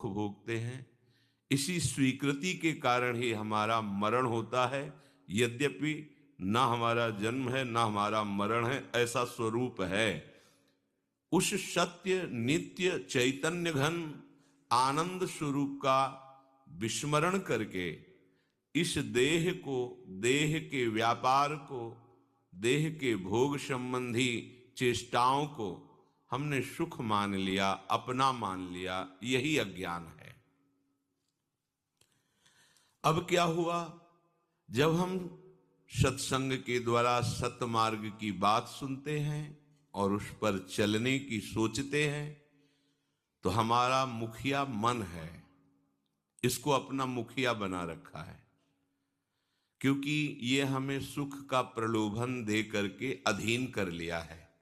दुख भोगते हैं। इसी स्वीकृति के कारण ही हमारा मरण होता है। यद्यपि ना हमारा जन्म है ना हमारा मरण है, ऐसा स्वरूप है। उस सत्य नित्य चैतन्य घन आनंद स्वरूप का विस्मरण करके इस देह को, देह के व्यापार को, देह के भोग संबंधी चेष्टाओं को हमने सुख मान लिया, अपना मान लिया। यही अज्ञान है। अब क्या हुआ, जब हम सत्संग के द्वारा सतमार्ग की बात सुनते हैं और उस पर चलने की सोचते हैं, तो हमारा मुखिया मन है, इसको अपना मुखिया बना रखा है। क्योंकि ये हमें सुख का प्रलोभन दे करके अधीन कर लिया है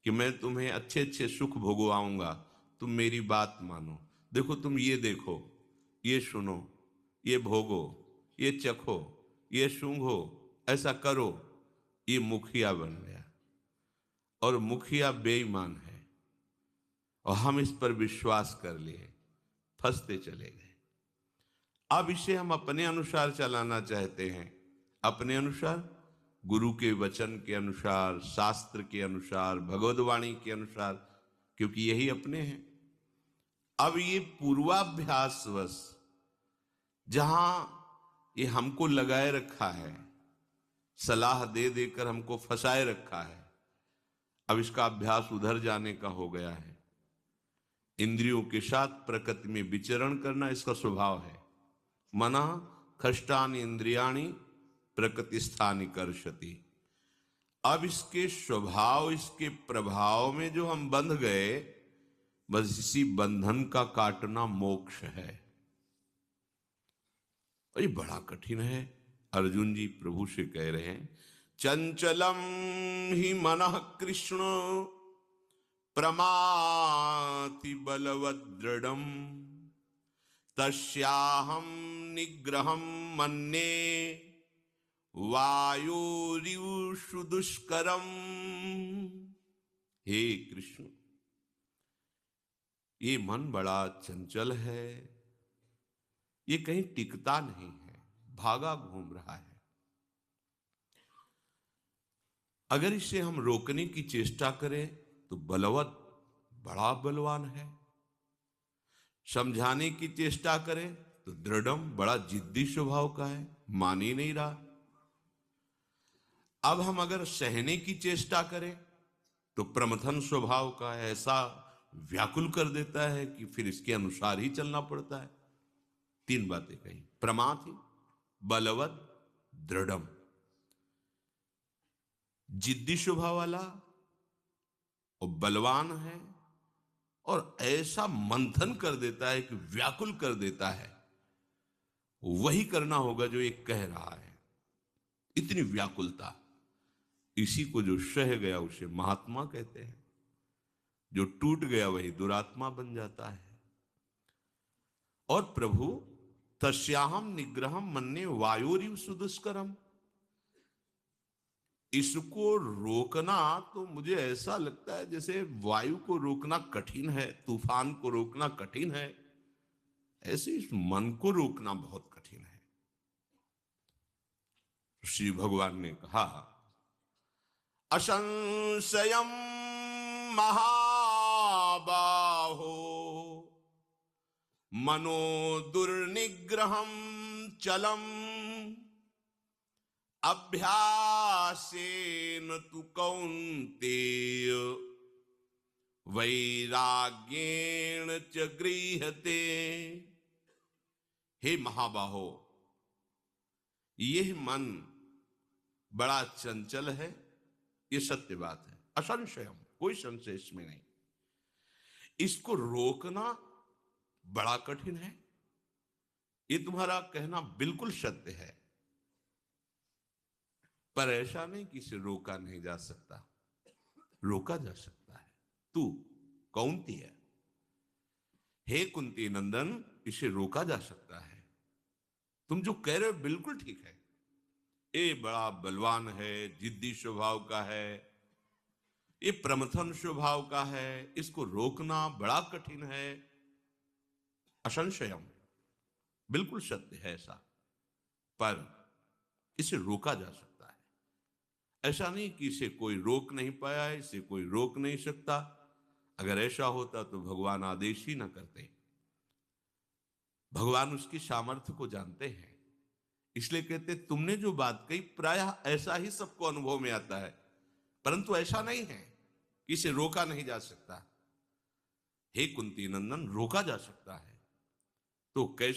कि मैं तुम्हें अच्छे अच्छे सुख भोगवाऊंगा, तुम मेरी बात मानो। देखो, तुम ये देखो, ये सुनो, ये भोगो, ये चखो, ये सूंघो, ऐसा करो। ये मुखिया बन गया और मुखिया बेईमान है और हम इस पर विश्वास कर लिए, फंसते चले गए। अब इसे हम अपने अनुसार चलाना चाहते हैं, अपने अनुसार, गुरु के वचन के अनुसार, शास्त्र के अनुसार, भगवद्वाणी के अनुसार, क्योंकि यही अपने हैं। अब ये पूर्वाभ्यासवश जहां ये हमको लगाए रखा है, सलाह दे देकर हमको फंसाए रखा है, अब इसका अभ्यास उधर जाने का हो गया है। इंद्रियों के साथ प्रकृति में विचरण करना इसका स्वभाव है। मना खष्टानि इंद्रियाणि प्रकृति स्थानि कर्षति। अब इसके स्वभाव, इसके प्रभाव में जो हम बंध गए, बस इसी बंधन का काटना मोक्ष है। और ये बड़ा कठिन है। अर्जुन जी प्रभु से कह रहे हैं, चंचलम ही मनः कृष्ण प्रमाति बलवदृढ़म तस्याहं निग्रहं मन्ये वायुरिव दुष्करम। हे कृष्ण, ये मन बड़ा चंचल है, ये कहीं टिकता नहीं है, भागा घूम रहा है। अगर इसे हम रोकने की चेष्टा करें तो बलवत, बड़ा बलवान है। समझाने की चेष्टा करें तो दृढ़म, बड़ा जिद्दी स्वभाव का है, मान ही नहीं रहा। अब हम अगर सहने की चेष्टा करें तो प्रमथन स्वभाव का है, ऐसा व्याकुल कर देता है कि फिर इसके अनुसार ही चलना पड़ता है। तीन बातें कही, प्रमाथि, बलवत, दृढ़म। जिद्दी स्वभाव वाला और बलवान है, और ऐसा मंथन कर देता है कि व्याकुल कर देता है। वही करना होगा जो एक कह रहा है, इतनी व्याकुलता। इसी को जो सह गया उसे महात्मा कहते हैं, जो टूट गया वही दुरात्मा बन जाता है। और प्रभु तस्याहम निग्रहम मन्ये वायुरिव सुदुष्करम, इसको रोकना तो मुझे ऐसा लगता है जैसे वायु को रोकना कठिन है, तूफान को रोकना कठिन है, ऐसे इस मन को रोकना बहुत कठिन है। श्री भगवान ने कहा, असंशयम महाबाहो मनो दुर्निग्रहम चलम अभ्यासेन तु कौन्तेय वैराग्येण च गृह्यते। हे महाबाहो, यह मन बड़ा चंचल है, यह सत्य बात है। असंशयम, कोई संशय इसमें नहीं। इसको रोकना बड़ा कठिन है, ये तुम्हारा कहना बिल्कुल सत्य है। पर ऐसा नहीं कि इसे रोका नहीं जा सकता, रोका जा सकता है। तू कौंती है, हे कुंती नंदन, इसे रोका जा सकता है। तुम जो कह रहे हो बिल्कुल ठीक है। ये बड़ा बलवान है, जिद्दी स्वभाव का है, ये प्रमथन स्वभाव का है, इसको रोकना बड़ा कठिन है। असंशयम, बिल्कुल सत्य है ऐसा, पर इसे रोका जा सकता है। ऐसा नहीं कि इसे कोई रोक नहीं पाया है, इसे कोई रोक नहीं सकता। अगर ऐसा होता तो भगवान आदेश ही ना करते। भगवान उसकी सामर्थ्य को जानते हैं, इसलिए कहते तुमने जो बात कही प्रायः ऐसा ही सबको अनुभव में आता है, परंतु ऐसा नहीं है कि इसे रोका नहीं जा सकता। हे कुंती नंदन, रोका जा सकता है। तो कैसे